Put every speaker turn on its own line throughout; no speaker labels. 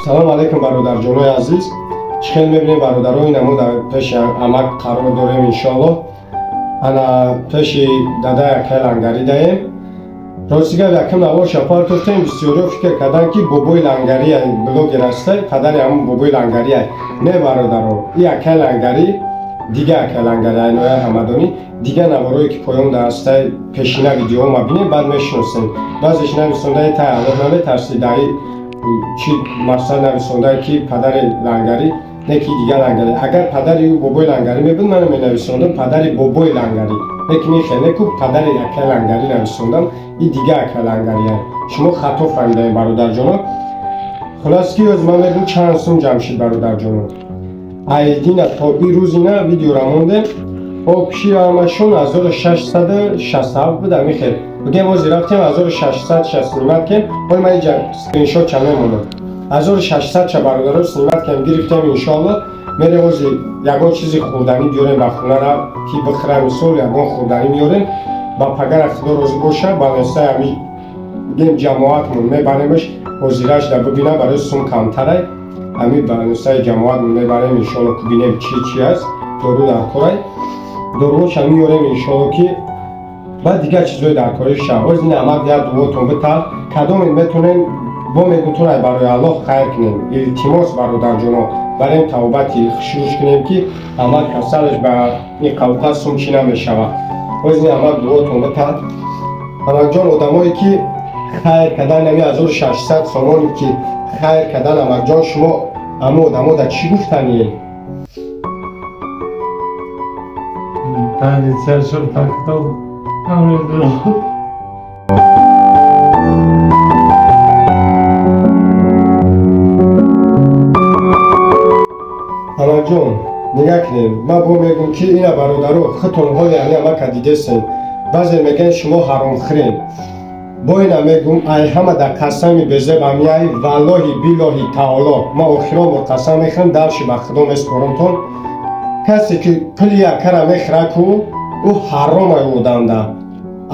салом алейкум бародарҷонои азиз. Чӣ хел мебинем бародарои намо дар пеши амак қарор дорем иншоаллоҳ. Ана пеши дада якҳел ангаридаем. Ростига якм навор шапар гуфтем бисёриё фикр карданд ки бобои лангария блогер аста, падари ҳамон бобои лангария. Не бародаро, и якҳел ангари, дига якҳел ангари Айноя Ҳамадонӣ, дига наворое ки поён даста пешина видеома бинем баъд мешиносем. Баъзеш нависондаи тай алоҳ наметарсидаи чи мақсад нависондаи ки падари лангари не ки дига лангари. Агар падари ӯ бобои лангари мебуд ман менависондам падари бобои лангари. Лекин мехеле ку падари якҳел лангари нависондам, и дига якҳел лангари. Шумо хато фаҳмидаем бародарҷоно. Хулос ки оз ман мегӯям чанд сум Ҷамшид бародарҷоно. Айдина то и рӯзина видеора мондем. Обши амашон 1667 буда мехел. Бигем ози рафтем 1660 снимат кем. Ой ман скриншот ча мемонам. 1600 ча бародаро снимат кем гирифтем иншоаллоҳ. Мерем ози ягон чизи хурданӣ биёрем ба хонара ки бихӯрам мисол ягон хурданӣ миёрем. Ба пагара худо розӣ боша ба несаи ами гем ҷамоатмон мебаремш озираш да бибина барои сум камтарай. Ами ба несаи ҷамоатмон мебарем иншоаллоҳ ки бинем чи аст. Дору дар корай. Доруша миёрем иншоаллоҳ ки баъд дигар чизои дар кори шавоз ин амак я дуотон битар кадоме метонем бо мегутонай барои Аллоҳ хайр кунем. Илтимос бародарҷоно барем тавбати шурӯъ кунем ки амак касалаш ба ин қавқа сум чӣ намешавад. Оз ин амак дуотон битар. Амакҷон одамое ки хайр кардан нами 1600 сомони ки хайр кардан амакҷон шумо амо одамо да чӣ гуфтанием?
Tradiția tău,
Амакҷон, нигоҳ кунем. Ман бо мегӯям ки ина бародаро хитонҳои ами амака дидесен. Баъзе мегӯянд шумо ҳаромхӯрен. Бо ина мегӯям ай ҳама да қасами безеб амияй валлоҳи биллоҳи таоло. Ман охирон бо қасам мехӯрам давши ба худо месупорамтон. Касе ки пули якара мехӯра ку ӯ ҳаромай одамда.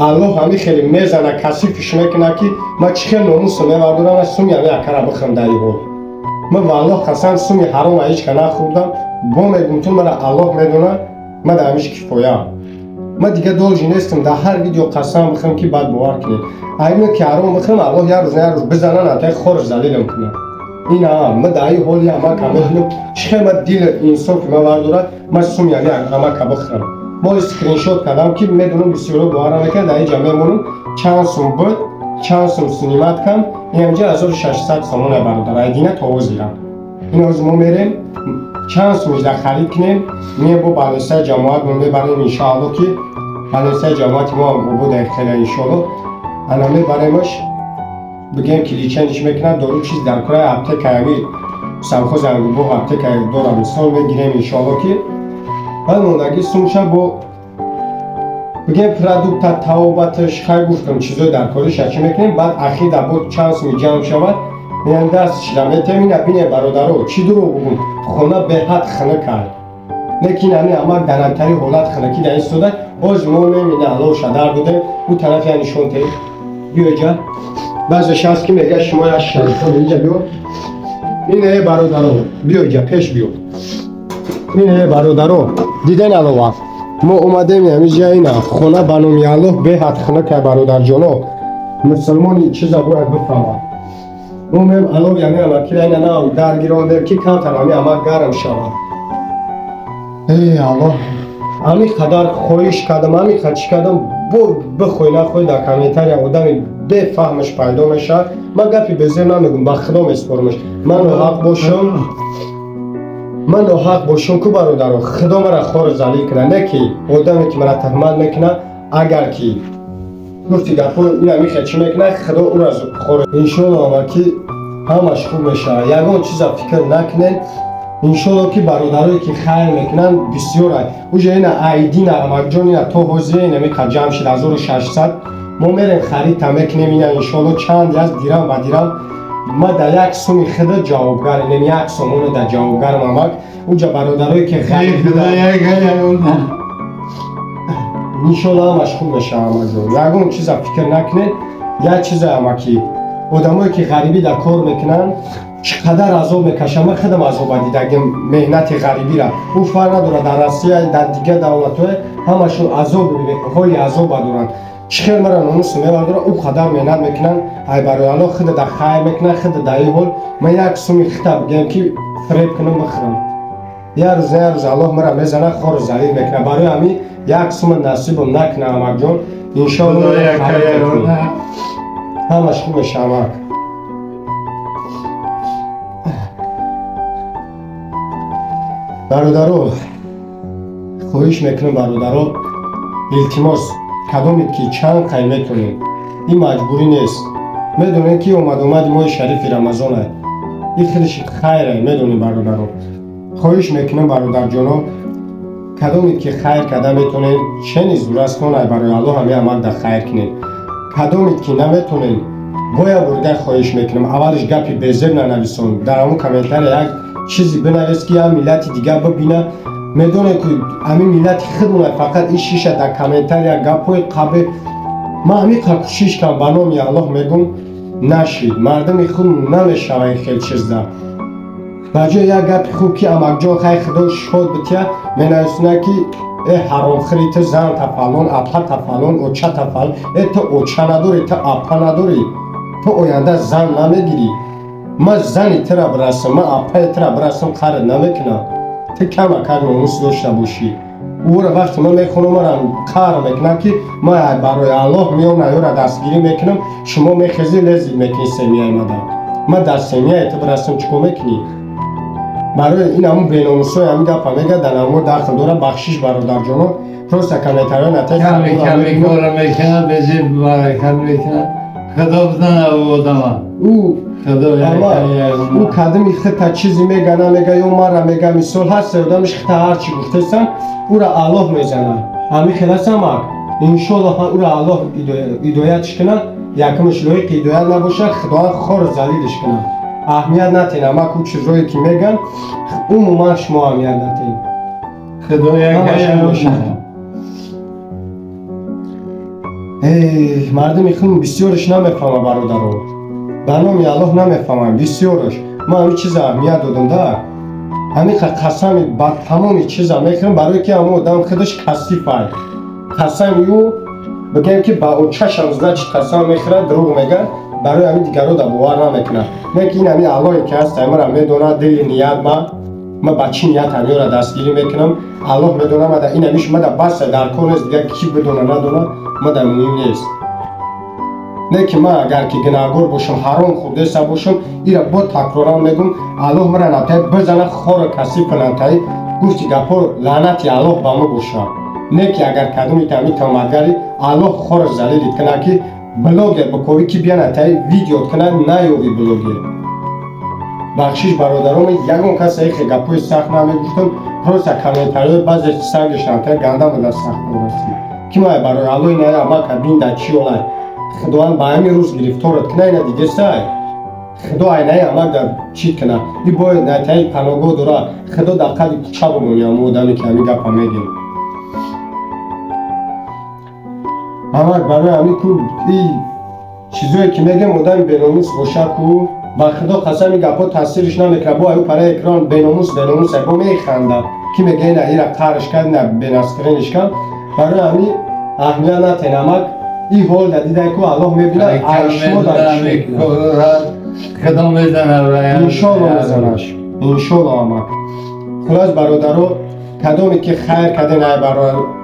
Аллоҳ ҳами хеле мезана касифиш мекуна ки ман чӣ хел номусо мевардорам суми ами якара бихӯрам дар ин ҳол. Ман валлоҳ қасам суми ҳарома ҳеҷ ка нахӯрдам. Бо мегӯям ту мара Аллоҳ медона ман дар ҳамиш кифоя. Ман дига должен нестам дар ҳар видео қасам бихӯрам ки баъд бовар кунем. Агар ки ҳаром бихӯрам Аллоҳ як рӯз на як рӯз бизана натай хорш залилам куна. Ин ман дар ин ҳоли амака мебинам чӣ хел ман дил инсофи ман вардорад ман суми ами амака бихӯрам. Мо скриншот кардам ки медонам бисёро бовар намекунад дар инҷа мемонам чанд сум буд чанд сум сниматкам инҷа 1600 сомон бародар айдина то озира. Ин оз мо мерем чанд сумиш да харид кунем мием бо балнесаи ҷамоатмон мебарем иншоаллоҳ ки балнесаи ҷамоати мо обода хеле иншоаллоҳ ана мебаремаш бигем киличаниш мекунад дору чиз дар кораи аптекаи ами самхози ангубоғ аптекаи дорам мисол мегирем иншоаллоҳ ки баъд мондаги сумша бо бигем продукта таобаташ хай гуфтам чизои дар кориша чӣ мекунем баъд ахида бо чанд суми ҷамъ шавад меам дастшида метемина бинем бародаро чӣ дурӯғ гугум хона беҳад хинукай лекин ами амак данантари ҳолат хинаки дар истода оз мо мемина алоша дар додем ӯ тарафи я нишонте биёҷа баъзеш ҳаст ки мега шумо як шарифон инҷа биё ине бародаро биёҷа пеш биё ине бародаро диден алова мо омадем ҳамиҷа ина хона ба номи Аллоҳ беҳад хинукай бародарҷоно мусулмони чиза бояд бифаҳмад мо мем алов ями амакира ина на даргирондем ки камтар ами амак гарм шавад. Аллоҳ ами қадар хоҳиш кардам ами қа чӣ кардам бо бихоҳӣ нахоҳӣ дар комментария одами бефаҳмаш пайдо мешавад. Ман гапи безеб намегӯям ба худо месупоримаш. Ман ноҳақ бошам ку бародаро худо мара хор залил кунад не ки одаме ки мара таҳмат мекунад агар ки гуфти гапо ина мехоҳад чӣ мекунад худо ӯро хор иншоаллоҳ ама ки ҳамаш хуб мешавад. Ягон чиза фикр накунед иншоаллоҳ ки бародарое ки хайр мекунанд бисёрай уҷа ина айдина амакҷон ина то ҳозир инами қа Ҷамшид 1600 мо мерем харита мекунем ина иншоаллоҳ чанди аст дирам ба дирам ман дар як суми худа ҷавобгар инем як сомоне дар ҷавобгарам амак уҷа бародарое ки хайр иншоаллоҳ ҳамаш хуб мешавад амакҷон. Ягон чиза фикр накунед. Як чизе амаки одамое ки ғарибӣ дар кор мекунанд چقدر عذاب میکشم. من خودم عذاب دیدم مهنت غریبی را. او فرق نداره در روسیه در دیگه دولت‌های همشون عذاب حال عذاب دارن. چخیل مرا ناموس می‌برداره او قدر مهنت میکنن. ای برای الله خود در خیر میکنن خود در این حال من یک سومی خطاب بگم که فریب کنم بخرم. یه روز الله مرا میزنه خور زلیل میکنه. برای همین یک سوم نصیبم نکنه امک جان. انشاءالله همش خوب میشه امک. برادرو خواهش میکنم برادرو التماس کدامید که چند قیم میکنید این مجبوری نیست. میدونید که اومد ماه شریف رمضانه این خیلیش خیره. میدونید برادرو خواهش میکنم برادر جانو کدامید که خیر کده میتونید چنین زورست کنه برای الله همه عمل در خیر کنید. کدامید که نمیتونید باید برده خواهش میکنم اولش گپی بزرگ ننویسون در همون کامنتر یک چیزی بنویس که هم ملت دیگه ببینه. میدونه که همین ملت خودمونه فقط این شیشه در کامنتر یک گپای قبل ما همین کوشش کنم به نام الله میگم نشید مردم خود نمیشوه خیلی چیز ده بجای یک گپ خوب که امک جان خیلی خدا شد بتیه مینویسونه که ای حرام خری تو زن تا فلان اپا تا فلان اوچه تا فلان ای تو اوچه نداری تو اپا نداری تو آینده زن نمیگیری. من زنی تر برسم من اپای تر برسم خرد نمیکنم. تو کم اکر ناموس داشته باشی. او را وقتی من میخونم من کار میکنم که من برای الله میام نیو را دستگیری میکنم شما میخیزی لذت میکنی سمیه مدام من در سمیه تو برسم چکو میکنی. برای این همون بیناموسای همین گپ میگه در نمو داخل دوره بخشش برادر جانو پروسه کمیترهای نتای
کمی کار میکنه بزید برکت میکنه خدا بزنه او آدم
او او کدمی خطا چیزی میگه نمیگه یا مرا میگه مثال هست آدمش خطا هرچی گفتستن او را الله میزنه همین خلاص هم انشالله او را الله هدایتش کنه یکمش لایق هدایت نباشه خدا خور ذلیلش کنه. اهمیت نتین اما کو چیزایی که میگن عموما شما اهمیت نتین
خدا یک
مردم خون بسیارش نمیفهمه برادران به نام الله نمیفهمه بسیارش. ما همین چیز اهمیت دادم ده همین قسم با تمام چیزا میکنم برای که همون آدم خودش کثیفه قسم یو بگم که با اون چشم زده چی قسم میخوره دروغ میگه برای همین دیگران در باور نمیکنه. نه که این همین اللهی که هست همه را میدونه دل نیت ما بچی نیت همین را دستگیری میکنم الله میدونه ما در این همیش ما در بس در کار نیست دیگه کی بدونه ندونه ما در مهم نیست. نه که ما اگر که گناهگار باشم حرام خورده سا باشم این را با تکرارم میگم الله مرا نتای بزنه خور کسی کنه تای گفتی گپا لعنتی الله با ما باشه. نه که اگر کدومی که همین تامدگری الله خور زلیلیت کنه که بلوگه بکوی که بیانه تای ویدیو کنه نیوی بلوگه بخشیش برادرام یکم کسی خیلی گپوی سخت نمیگفتم پروسه کامنترهای بعضی سنگش نتای گنده مدر سخت نورسید که ما برای الله نه اما کبین در چی اولای خداوند با همین روز گرفتارت کنه اینه دیگه سای خدا اینه اما در چی کنه این باید نتای پناهگاه داره خدا در قدی کچه بمونی اما آدمی که همین گپ میگیم اما برای همین که این چیزایی که میگم آدم بیناموس باشه که با خدا قسم این گپا تاثیرش نمیکنه با او پره اکران بیناموس با میخنده که میگه نه این را قرش کرد نه بیناسکرینش کرد برای همین اهمیت نتین امک این حال در دیده که الله میبینه عیشما در
خدا میزنه
انشالله میزنش انشالله امک خلاص برادرو کدامی که خیر کردین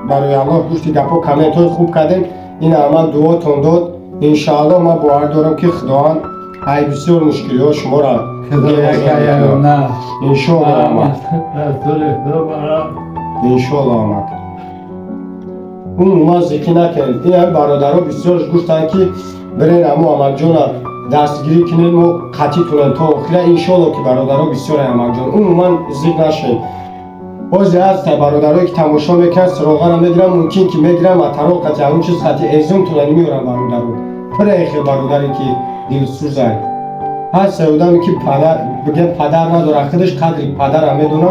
برای الله گفتی گپا کامنت های خوب کردین این عمل دعاتون داد انشالله ما باور دارم که خداوند ای بسیار مشکلی ها شما را انشالله آمد انشالله آمد اون ما ذکی نکنید این هم برادرها بسیارش گفتن که برین امو عمل جان دستگیری کنید و قطعی تونن تا آخره انشالله که برادرها بسیار عمل جان اون من ذک نشید بازی هست برادرهایی که تماشا میکنن سراغه را میگیرن ممکن که میگیرن و طرق قطعی همون چیز قطعی ازم تونن میورن برادرها پره خیلی برادری که دلسوزه هست آدمی که بگه پدر نداره خودش قدری پدر هم میدونه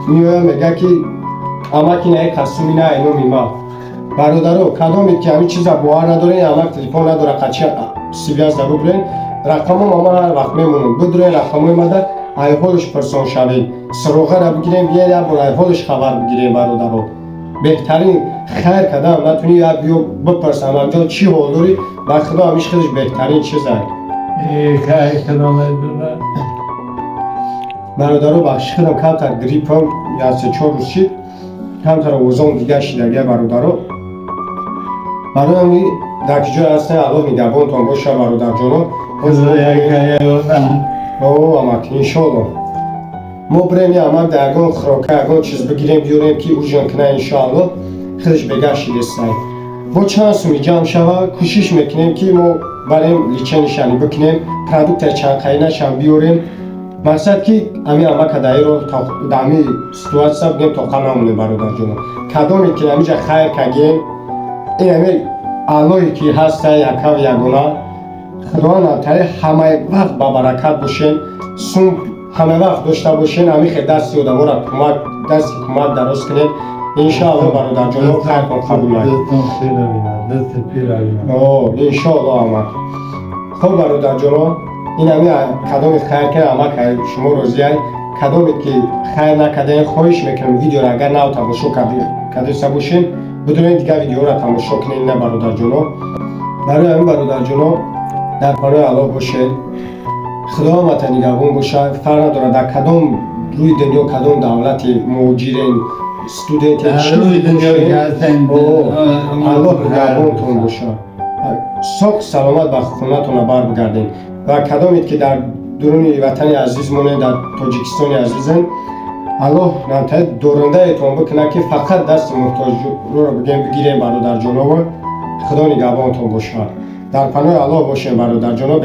میوه میگه که اما که نه قسمی نه اینو میما برادرو کدامی که همین چیزا باور نداره اما تلفن نداره قچه سیبی از درو برین рақамам ама ҳар вақт мемонам бидурен рақамои мада айҳолаш пурсон шавед сироғара бигирем биед як бор айҳолаш хабар бигирем бародаро беҳтарин хайр кадам натуни як биё бипурсам амҷон чӣ ҳол дорӣ ба худо ҳамиш худаш беҳтарин чиза бародаро бахши худам камтар гриппам як се чор рӯз шид камтар овозам дигар шидагия бародаро барои дар ки ҷой ҳастем аллоҳ нигаҳбонтон боша бародарҷоно амак иншоаллоҳ мо бирем амак дар ягон хӯрока ягон чиз бигирем биёрем ки уҷон кина иншоаллоҳ худаш бегашидестай бо чанд суми ҷамъ шава кӯшиш мекунем ки мо барем личенишани бикунем продукте чандқайнашам биёрем мақсад ки ами амака даиро да ами ситуатсия бигем тоқа намоне бародарҷоно кадоме ки амиҷа хайр кардем ин ами аллоҳе ки ҳаста якав ягона худоан алтари ҳамаи вақт ба баракат бошен сум ҳама вақт дошта бошен амихе дасти одаморо кӯмак дасти кӯмак дароз кунем иншоаллоҳ бародарҷоно хайртон қабул наед иншоаллоҳ амак хуб бародарҷоно ин ами кадоме хайр ка амак шумо розиай кадоме ки хайр накардем хоҳиш мекунам видеоро агар нав тамошо кардаста бошем бидунем дигар видеоро тамошо кунем ина бародарҷоно барои ҳамин бародарҷоно дар паноҳи аллоҳ бошед худо ҳаматон нигаҳбон бошад фарқ надорад дар кадом рӯи дунё кадом давлати муҳоҷирен студенте аллоҳ нигаҳбонтон бошад соҳ саломат ба хунатона барбигардем ва кадоме ки дар дуруни ватани азиз монед дар тоҷикистони азизем аллоҳ намтаи дорандаетон бикунад ки фақат дасти муҳтоҷро бигирем бародарҷоново худо нигаҳбонтон бошад дар паноҳи аллоҳ бошем бародарҷоно